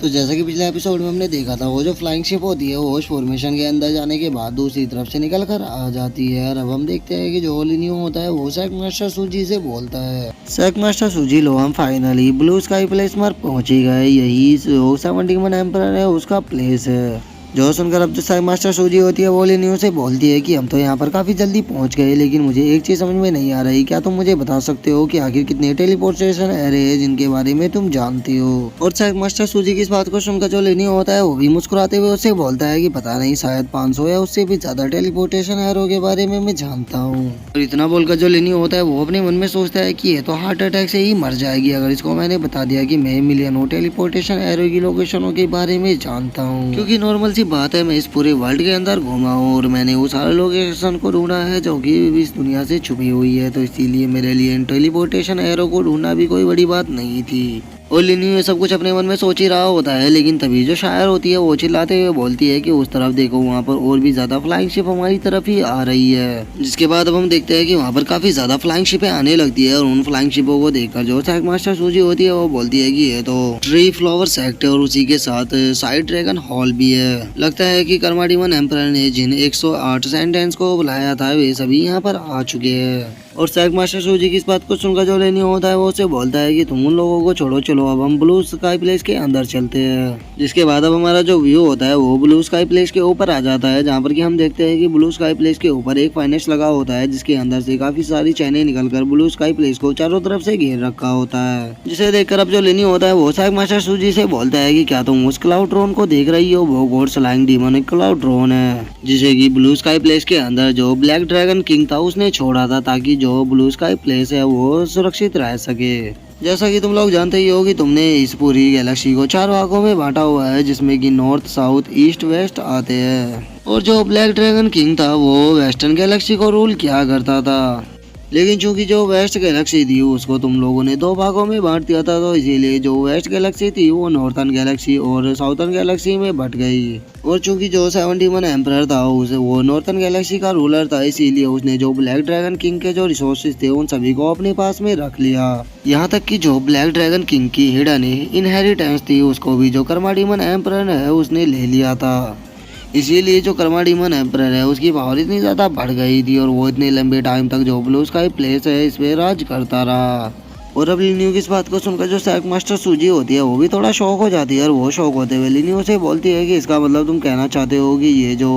तो जैसा कि पिछले एपिसोड में हमने देखा था, वो जो फ्लाइंग शिप होती है वो फॉर्मेशन के अंदर जाने के बाद दूसरी तरफ से निकल कर आ जाती है। और अब हम देखते हैं कि जो ओलिन्यू होता है वो सेक मास्टर सूजी से बोलता है, सेक मास्टर सूजी लो, हम फाइनली ब्लू स्काई प्लेस पर पहुंच ही गए, यही 71 एम्परर है उसका प्लेस है। जो सुनकर अब जो सेक मास्टर सूजी होती है वो ओलिन्यू से बोलती है कि हम तो यहाँ पर काफी जल्दी पहुंच गए, लेकिन मुझे एक चीज समझ में नहीं आ रही, क्या तुम मुझे बता सकते हो कि आखिर कितने टेलीपोर्टेशन एरे है जिनके बारे में तुम जानती हो। और सेक मास्टर सूजी की इस बात को सुनकर जो ओलिन्यू होता है वो भी मुस्कुराते हुए उससे बोलता है कि पता नहीं, शायद 500 या उससे भी ज्यादा टेलीपोर्टेशन एरो के बारे में मैं जानता हूँ। और इतना बोलकर जो ओलिन्यू होता है वो अपने मन में सोचता है कि ये तो हार्ट अटैक से ही मर जाएगी अगर इसको मैंने बता दिया कि मैं मिलियनों टेलीपोर्टेशन एरो की लोकेशनों के बारे में जानता हूँ। क्योंकि नॉर्मल सी बात है, मैं इस पूरे वर्ल्ड के अंदर घूमा हूँ और मैंने उस सारे लोकेशन को ढूंढा है जो कि इस दुनिया से छुपी हुई है, तो इसीलिए मेरे लिए टेलीपोर्टेशन एरो को ढूंढना भी कोई बड़ी बात नहीं थी। ओलिन्यू ये सब कुछ अपने मन में सोच ही रहा होता है, लेकिन तभी जो शायर होती है वो चिल्लाते हुए बोलती है कि उस तरफ देखो, वहाँ पर और भी ज्यादा फ्लाइंग शिप हमारी तरफ ही आ रही है। जिसके बाद अब हम देखते हैं कि वहाँ पर काफी ज्यादा फ्लाइंग शिपें आने लगती है और उन फ्लाइंग शिपों को देखकर जो सेक मास्टर सूजी होती है वो बोलती है कि ये तो ट्री फ्लावर सेक्टर और उसी के साथ साइड ड्रैगन हॉल भी है। लगता है कि कर्माडीमन एम्परर ने जिन 108 सेंटेंस को बुलाया था वे सभी यहाँ पर आ चुके हैं। और सेक मास्टर सूजी की इस बात को सुनकर जो ओलिन्यू होता है वो उसे बोलता है कि तुम उन लोगों को छोड़ो, चलो अब हम ब्लू स्काई प्लेस के अंदर चलते हैं। जिसके बाद अब हमारा जो व्यू होता है वो ब्लू स्काई प्लेस के ऊपर आ जाता है, जहाँ पर कि हम देखते हैं कि ब्लू स्काई प्लेस के ऊपर एक फाइनेंस लगा होता है जिसके अंदर से काफी सारी चैनें निकलकर ब्लू स्काई प्लेस को चारों तरफ से घेर रखा होता है। जिसे देखकर अब जो ओलिन्यू होता है वो सेक मास्टर सूजी से बोलता है कि क्या तुम उस क्लाउड ड्रोन को देख रही हो, वो God flying demonic cloud drone है जिसे कि ब्लू स्काई प्लेस के अंदर जो ब्लैक ड्रैगन किंग था उसने छोड़ा था, ताकि जो ब्लू स्काई प्लेस है वो सुरक्षित रह सके। जैसा कि तुम लोग जानते ही हो कि तुमने इस पूरी गैलेक्सी को 4 भागों में बांटा हुआ है, जिसमें कि नॉर्थ, साउथ, ईस्ट, वेस्ट आते हैं। और जो ब्लैक ड्रैगन किंग था वो वेस्टर्न गैलेक्सी को रूल किया करता था, लेकिन चूंकि जो वेस्ट गैलेक्सी थी उसको तुम लोगों ने 2 भागों में बांट दिया था, तो इसीलिए जो वेस्ट गैलेक्सी थी वो नॉर्थर्न गैलेक्सी और साउथर्न गैलेक्सी में बट गई। और चूंकि जो 71 एम्परर था उसे वो नॉर्थर्न गैलेक्सी का रूलर था, इसीलिए उसने जो ब्लैक ड्रैगन किंग के जो रिसोर्सेज थे उन सभी को अपने पास में रख लिया। यहाँ तक कि जो ब्लैक ड्रैगन किंग की हिडन इनहेरिटेंस थी उसको भी जो कर्माडीमन एम्परर है उसने ले लिया था। इसीलिए जो कर्माडीमन एम्परर है उसकी पावर इतनी ज़्यादा बढ़ गई थी और वो इतने लंबे टाइम तक जो ब्लू स्काई प्लेस है इस पे राज करता रहा। और अब लिन्यू की इस बात को सुनकर जो सेक मास्टर सूजी होती है वो भी थोड़ा शौक हो जाती है और वो शौक होते हुए लिन्यू से बोलती है कि इसका मतलब तुम कहना चाहते हो कि ये जो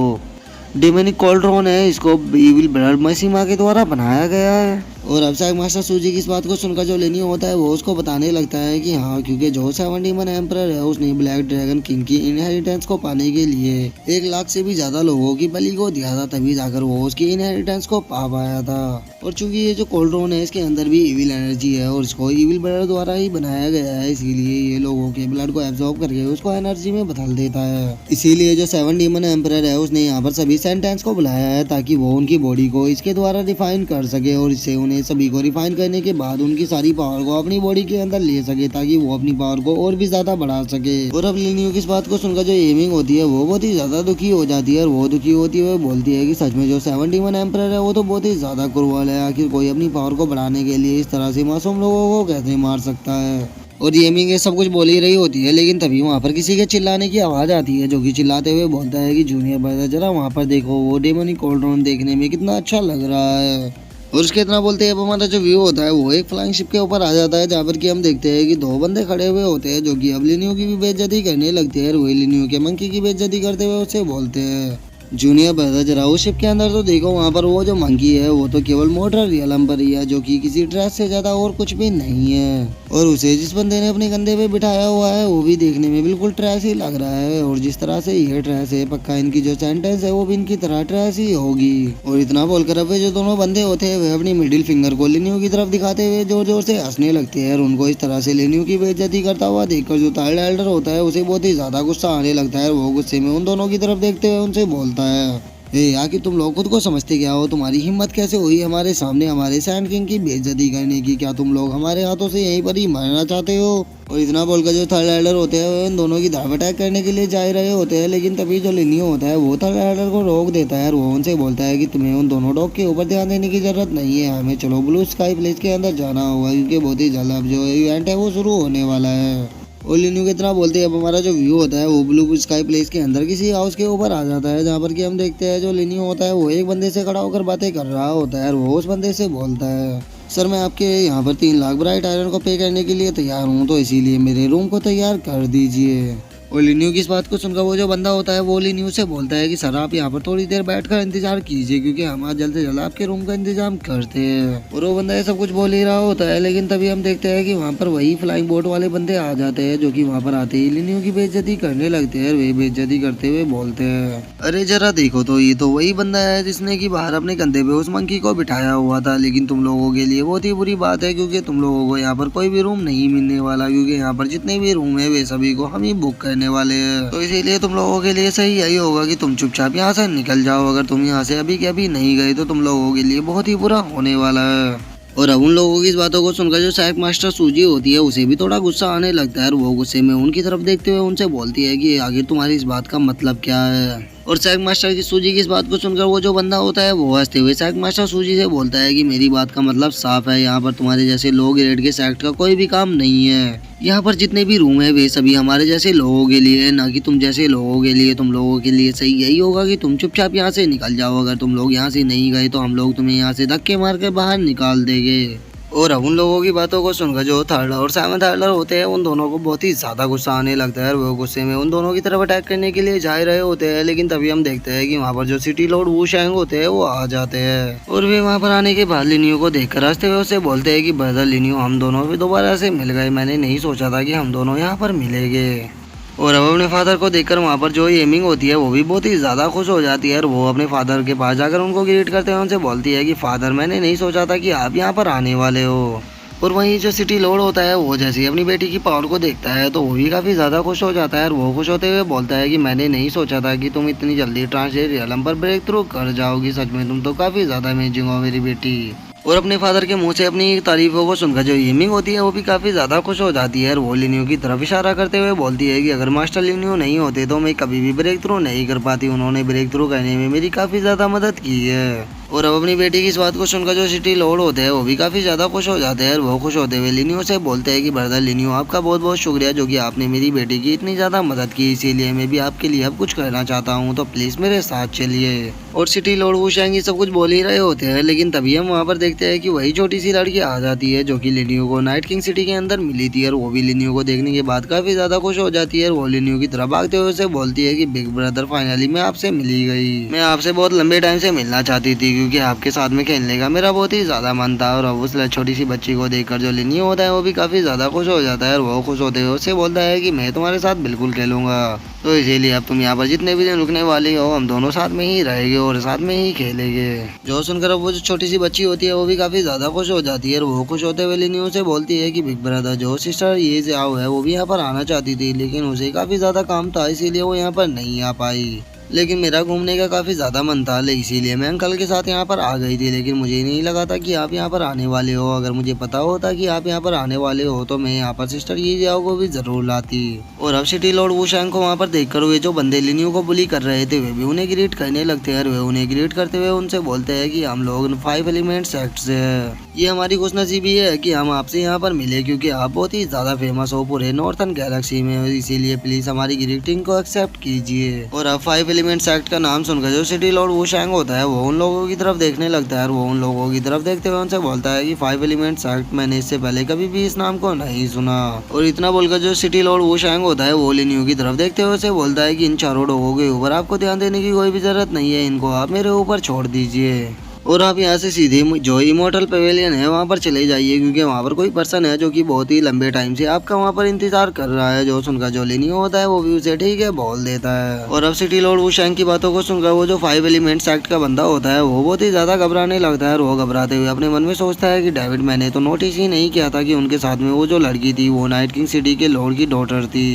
डेमोनिक कॉल्ड्रोन है इसको इविल ब्लड मसीमा के द्वारा बनाया गया है। और अब सेक मास्टर सूजी की इस बात को सुनकर जो लिन्यू होता है वो उसको बताने लगता है कि हाँ, क्योंकि जो 71 एम्परर है उसने ब्लैक ड्रैगन किंग की इनहेरिटेंस को पाने के लिए 1 लाख से भी ज्यादा लोगों की बलि को दिया था, तभी जाकर वो उसकी इनहेरिटेंस को पा पाया था। और चूंकि ये जो कोल्ड्रोन है इसके अंदर भी इविल एनर्जी है और इसको इविल ब्लड द्वारा ही बनाया गया है, इसीलिए ये लोगों के ब्लड को एब्जॉर्ब करके उसको एनर्जी में बदल देता है। इसीलिए जो 7 डीमन एम्परर है उसने यहाँ पर सभी सेंटेंस को बुलाया है ताकि वो उनकी बॉडी को इसके द्वारा डिफाइन कर सके और इससे उन्हें सभी को रिफाइन करने के बाद उनकी सारी पावर को अपनी बॉडी के अंदर ले सके, ताकि वो अपनी पावर को और भी ज्यादा बढ़ा सके। और अब लिन्यू की इस बात को सुनकर जो एमिंग होती है वो बहुत ही ज्यादा दुखी हो जाती है और वो दुखी होती है बोलती है कि सच में जो 71 एम्परर है वो तो बहुत ही ज्यादा क्रूअल है, आखिर कोई अपनी पावर को बढ़ाने के लिए इस तरह से मासूम लोगों को कैसे मार सकता है। और येमिंग ये सब कुछ बोल ही रही होती है, लेकिन तभी वहाँ पर किसी के चिल्लाने की आवाज आती है, जो कि चिल्लाते हुए बोलता है कि जूनियर ब्रदर जरा वहाँ पर देखो, वो डेमोनिक कॉल्ड्रोन देखने में कितना अच्छा लग रहा है। और उसके इतना बोलते हैं अब हमारा जो व्यू होता है वो एक फ्लाइंग शिप के ऊपर आ जाता है, जहाँ पर कि हम देखते हैं कि 2 बंदे खड़े हुए होते हैं जो कि अब लिन्यू की भी बेइज्जती करने लगते हैं और वही लिन्यू के मंकी की बेइज्जती करते हुए उससे बोलते हैं, जूनियर ब्रदर जरा उस शिप के अंदर तो देखो, वहाँ पर वो जो मंकी है वो तो केवल मोटर रियलम पर ही है, जो कि किसी ड्रेस से ज्यादा और कुछ भी नहीं है। और उसे जिस बंदे ने अपने कंधे पे बिठाया हुआ है वो भी देखने में बिल्कुल ट्रैश ही लग रहा है, और जिस तरह से ये ट्रैश है पक्का इनकी जो सेंटेंस है वो भी इनकी तरह ट्रैश ही होगी। और इतना बोलकर अब जो दोनों बंदे होते हैं वे अपनी मिडिल फिंगर को लिन्यू की तरफ दिखाते हुए जोर जोर से हंसने लगते हैं और उनको इस तरह से लिन्यू की बेइज्जती करता हुआ देखकर जो थर्ड एल्डर होता है उसे बहुत ही ज्यादा गुस्सा आने लगता है और वो गुस्से में उन दोनों की तरफ देखते हुए उनसे बोलता है, आखिर तुम लोग खुद को समझते क्या हो, तुम्हारी हिम्मत कैसे हुई हमारे सामने हमारे सैंड किंग की बेइज्जती करने की, क्या तुम लोग हमारे हाथों से यहीं पर ही मरना चाहते हो। और इतना बोलकर जो थर्ड एल्डर होते हैं वो इन दोनों की तरफ अटैक करने के लिए जा रहे होते हैं, लेकिन तभी जो लिन्यू होता है वो थर्ड एल्डर को रोक देता है और वो उनसे बोलता है कि तुम्हें उन दोनों डॉग के ऊपर ध्यान देने की जरूरत नहीं है, हमें चलो ब्लू स्काई प्लेस के अंदर जाना होगा, क्योंकि बहुत ही जल्द अब जो इवेंट है वो शुरू होने वाला है। और लिन्यू के इतना बोलते हैं अब हमारा जो व्यू होता है वो ब्लू स्काई प्लेस के अंदर किसी हाउस के ऊपर आ जाता है, जहाँ पर कि हम देखते हैं जो लिन्यू होता है वो एक बंदे से खड़ा होकर बातें कर रहा होता है और वो उस बंदे से बोलता है, सर मैं आपके यहाँ पर 3 लाख ब्राइट आयरन को पे करने के लिए तैयार हूँ, तो इसीलिए मेरे रूम को तैयार कर दीजिए। और लिन्यू की इस बात को सुनकर वो जो बंदा होता है वो लिन्यू से बोलता है कि सर आप यहाँ पर थोड़ी देर बैठकर इंतजार कीजिए, क्योंकि हम आज जल्द से जल्द आपके रूम का इंतजाम करते हैं। और वो बंदा ये सब कुछ बोल ही रहा होता है, लेकिन तभी हम देखते हैं कि वहाँ पर वही फ्लाइंग बोट वाले बंदे आ जाते हैं, जो कि वहाँ पर आते ही लिन्यू की बेइज्जती करने लगते हैं। वे बेइज्जती करते हुए बोलते हैं, अरे जरा देखो तो ये तो वही बंदा है जिसने की बाहर अपने कंधे पे उस मंकी को बिठाया हुआ था, लेकिन तुम लोगों के लिए बहुत ही बुरी बात है, क्योंकि तुम लोगों को यहाँ पर कोई भी रूम नहीं मिलने वाला, क्योंकि यहाँ पर जितने भी रूम है वे सभी को हम ही बुक करने वाले हैं। तो इसीलिए तुम लोगों के लिए सही यही होगा कि तुम चुपचाप यहाँ से निकल जाओ। अगर तुम यहाँ से अभी के अभी नहीं गए तो तुम लोगों के लिए बहुत ही बुरा होने वाला है। और अब उन लोगों की इस बातों को सुनकर जो सैक मास्टर सूजी होती है उसे भी थोड़ा गुस्सा आने लगता है, और वो गुस्से में उनकी तरफ देखते हुए उनसे बोलती है कि आगे तुम्हारी इस बात का मतलब क्या है। और सैक मास्टर की सूजी की इस बात को सुनकर वो जो बंदा होता है वो हंसते हुए सैक मास्टर सूजी से बोलता है कि मेरी बात का मतलब साफ है, यहाँ पर तुम्हारे जैसे लो ग्रेड के सेक्ट का कोई भी काम नहीं है। यहाँ पर जितने भी रूम है वे सभी हमारे जैसे लोगों के लिए, ना कि तुम जैसे लोगों के लिए। तुम लोगों के लिए सही यही होगा कि तुम चुपचाप यहाँ से निकल जाओ। अगर तुम लोग यहाँ से नहीं गए तो हम लोग तुम्हें यहाँ से धक्के मार कर बाहर निकाल देंगे। और अब उन लोगों की बातों को सुनकर जो थर्ड और साइमन थायलर होते हैं उन दोनों को बहुत ही ज्यादा गुस्सा आने लगता है, और वो गुस्से में उन दोनों की तरफ अटैक करने के लिए जा रहे होते हैं। लेकिन तभी हम देखते हैं कि वहाँ पर जो सिटी लॉर्ड वू शैंग होते हैं वो आ जाते हैं, और वे वहाँ पर आने के बाद लिन्यू को देखकर हंसते हुए उससे बोलते हैं कि ब्रदर लिन्यू, हम दोनों भी दोबारा से मिल गए। मैंने नहीं सोचा था कि हम दोनों यहाँ पर मिलेंगे। और अब अपने फादर को देखकर वहाँ पर जो एमिंग होती है वो भी बहुत ही ज़्यादा खुश हो जाती है, और वो अपने फादर के पास जाकर उनको ग्रीट करते हुए उनसे बोलती है कि फादर मैंने नहीं सोचा था कि आप यहाँ पर आने वाले हो। और वहीं जो सिटी लॉर्ड होता है वो जैसे ही अपनी बेटी की पावर को देखता है तो वो भी काफ़ी ज़्यादा खुश हो जाता है, और वो खुश होते हुए बोलता है कि मैंने नहीं सोचा था कि तुम इतनी जल्दी ट्रांसलेट रियलम पर ब्रेक थ्रू कर जाओगी। सच में तुम तो काफ़ी ज़्यादा अमेजिंग हो मेरी बेटी। और अपने फादर के मुंह से अपनी तारीफों को सुनकर जो येमिंग होती है वो भी काफ़ी ज़्यादा खुश हो जाती है, और वो लिन्यू की तरफ इशारा करते हुए बोलती है कि अगर मास्टर लिन्यू नहीं होते तो मैं कभी भी ब्रेक थ्रू नहीं कर पाती। उन्होंने ब्रेक थ्रू करने में मेरी काफ़ी ज़्यादा मदद की है। और अब अपनी बेटी की इस बात को सुनकर जो सिटी लॉर्ड होते हैं वो भी काफ़ी ज़्यादा खुश हो जाते हैं, और वो खुश होते हुए लिन्यू से बोलते हैं कि ब्रदर लिन्यू, आपका बहुत बहुत शुक्रिया जो कि आपने मेरी बेटी की इतनी ज़्यादा मदद की, इसीलिए मैं भी आपके लिए अब कुछ करना चाहता हूँ, तो प्लीज़ मेरे साथ चलिए। और सिटी लॉर्ड वू शैंग ये सब कुछ बोल ही रहे होते हैं, लेकिन तभी हम वहाँ पर देखते हैं कि वही छोटी सी लड़की आ जाती है जो कि लिन्यू को नाइट किंग सिटी के अंदर मिली थी, और वो भी लिन्यू को देखने के बाद काफ़ी ज़्यादा खुश हो जाती है, और वो लिन्यू की तरफ भागते हुए उसे बोलती है कि बिग ब्रदर फाइनली मैं आपसे मिली गई। मैं आपसे बहुत लंबे टाइम से मिलना चाहती थी, क्योंकि आपके साथ में खेलने का मेरा बहुत ही ज़्यादा मन था। और अब उस छोटी सी बच्ची को देखकर जो लिन्यू होता है वो भी काफ़ी ज़्यादा खुश हो जाता है, और वो खुश होते हुए उससे बोलता है कि मैं तुम्हारे साथ बिल्कुल खेलूंगा, तो इसीलिए अब तुम यहाँ पर जितने भी दिन रुकने वाली हो हम दोनों साथ में ही रहेंगे और साथ में ही खेलेंगे। जो सुनकर अब वो जो छोटी सी बच्ची होती है वो भी काफ़ी ज़्यादा खुश हो जाती है, और वो खुश होते हुए लिन्यू से बोलती है कि बिग ब्रदर जो सिस्टर ये जाओ है वो भी यहाँ पर आना चाहती थी, लेकिन उसे काफ़ी ज़्यादा काम था इसीलिए वो यहाँ पर नहीं आ पाई। लेकिन मेरा घूमने का काफ़ी ज़्यादा मन था, इसीलिए मैं अंकल के साथ यहाँ पर आ गई थी, लेकिन मुझे नहीं लगा था कि आप यहाँ पर आने वाले हो। अगर मुझे पता होता कि आप यहाँ पर आने वाले हो तो मैं यहाँ पर सिस्टर ये जाओ को भी ज़रूर लाती। और अब सिटी लॉर्ड वू शैंग को वहाँ पर देखकर हुए जो बंदे लिन्यू को बुली कर रहे थे वे भी उन्हें ग्रीट करने लगते हैं, और वे उन्हें ग्रीट करते हुए उनसे बोलते हैं कि हम लोग 5 एलिमेंट सेक्ट से है। ये हमारी खुशनसीबी है कि हम आपसे यहाँ पर मिले, क्योंकि आप बहुत ही ज़्यादा फेमस हो पूरे नॉर्थन गैलेक्सी में, इसीलिए प्लीज़ हमारी ग्रीटिंग को एक्सेप्ट कीजिए। और अब 5 एलिमेंट सेक्ट का नाम सुनकर जो सिटी लॉर्ड वू शैंग होता है वो उन लोगों की तरफ देखने लगता है, और वो उन लोगों की तरफ देखते हुए उनसे बोलता है कि 5 एलिमेंट सेक्ट, मैंने इससे पहले कभी भी इस नाम को नहीं सुना। और इतना बोलकर जो सिटी लॉर्ड वू शैंग होता है वो लिन्यू की तरफ देखते हुए उसे बोलता है कि इन चारों लोगों के ऊपर आपको ध्यान देने की कोई भी जरूरत नहीं है, इनको आप मेरे ऊपर छोड़ दीजिए, और आप यहाँ से सीधे जो इमोर्टल पवेलियन है वहाँ पर चले जाइए, क्योंकि वहाँ पर कोई पर्सन है जो कि बहुत ही लंबे टाइम से आपका वहाँ पर इंतजार कर रहा है। जो सुनकर जो लिन्यू होता है वो भी उसे ठीक है बोल देता है। और अब सिटी लॉर्ड वू शैंग की बातों को सुनकर वो जो 5 एलिमेंट सेक्ट का बंदा होता है वो बहुत ही ज़्यादा घबराने लगता है, और वो घबराते हुए अपने मन में सोचता है कि डेविड मैंने तो नोटिस ही नहीं किया था कि उनके साथ में वो जो लड़की थी वो नाइट किंग सिटी के लॉर्ड की डॉटर थी।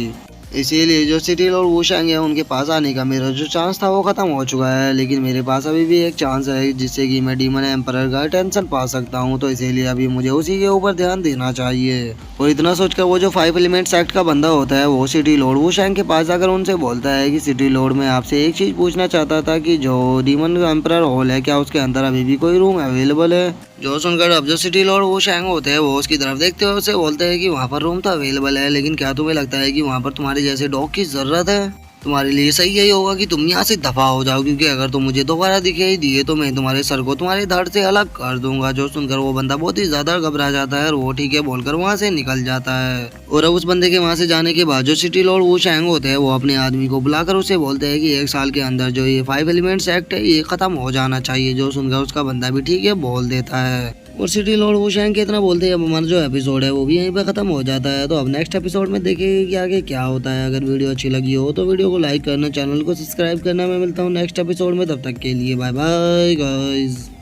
इसीलिए जो सिटी लॉर्ड वुशेंग है उनके पास आने का मेरा जो चांस था वो खत्म हो चुका है, लेकिन मेरे पास अभी भी एक चांस है जिससे कि मैं डीमन एम्परर का टेंशन पा सकता हूँ। तो इसीलिए अभी मुझे उसी के ऊपर ध्यान देना चाहिए। और इतना सोचकर वो जो 5 एलिमेंट्स एक्ट का बंदा होता है वो सिटी लॉर्ड वुशेंग के पास जाकर उनसे बोलता है कि सिटी लॉर्ड मैं आपसे एक चीज पूछना चाहता था कि जो डीमन एम्परर हॉल है क्या उसके अंदर अभी भी कोई रूम अवेलेबल है। जो सुनकर अब जो सिटी लॉर्ड वुशेंग होते हैं वो उसकी तरफ देखते हुए उसे बोलते हैं कि वहाँ पर रूम तो अवेलेबल है, लेकिन क्या तुम्हें लगता है कि वहाँ पर तुम्हारे जैसे डॉग की जरूरत है? तुम्हारे लिए सही यही होगा कि तुम यहाँ से दफा हो जाओ, क्योंकि अगर तुम मुझे दोबारा दिखाई दिए तो मैं तुम्हारे सर को तुम्हारे धड़ से अलग कर दूंगा। जो सुनकर वो बंदा बहुत ही ज्यादा घबरा जाता है और वो ठीक है बोलकर वहाँ से निकल जाता है। और अब उस बंदे के वहाँ से जाने के बाद जो सिटी लॉर्ड वुशेंग होते हैं वो अपने आदमी को बुलाकर उसे बोलते हैं कि 1 साल के अंदर जो ये 5 एलिमेंट्स एक्ट है ये खत्म हो जाना चाहिए। जो सुनकर उसका बंदा भी ठीक है बोल देता है और सिटी लॉर्ड वुशेंग के इतना बोलते हैं अब हमारा जो एपिसोड है वो भी यहीं पे खत्म हो जाता है। तो अब नेक्स्ट एपिसोड में देखेंगे कि आगे क्या होता है। अगर वीडियो अच्छी लगी हो तो वीडियो को लाइक करना, चैनल को सब्सक्राइब करना। मैं मिलता हूँ नेक्स्ट एपिसोड में, तब तक के लिए बाय बाय गाइस।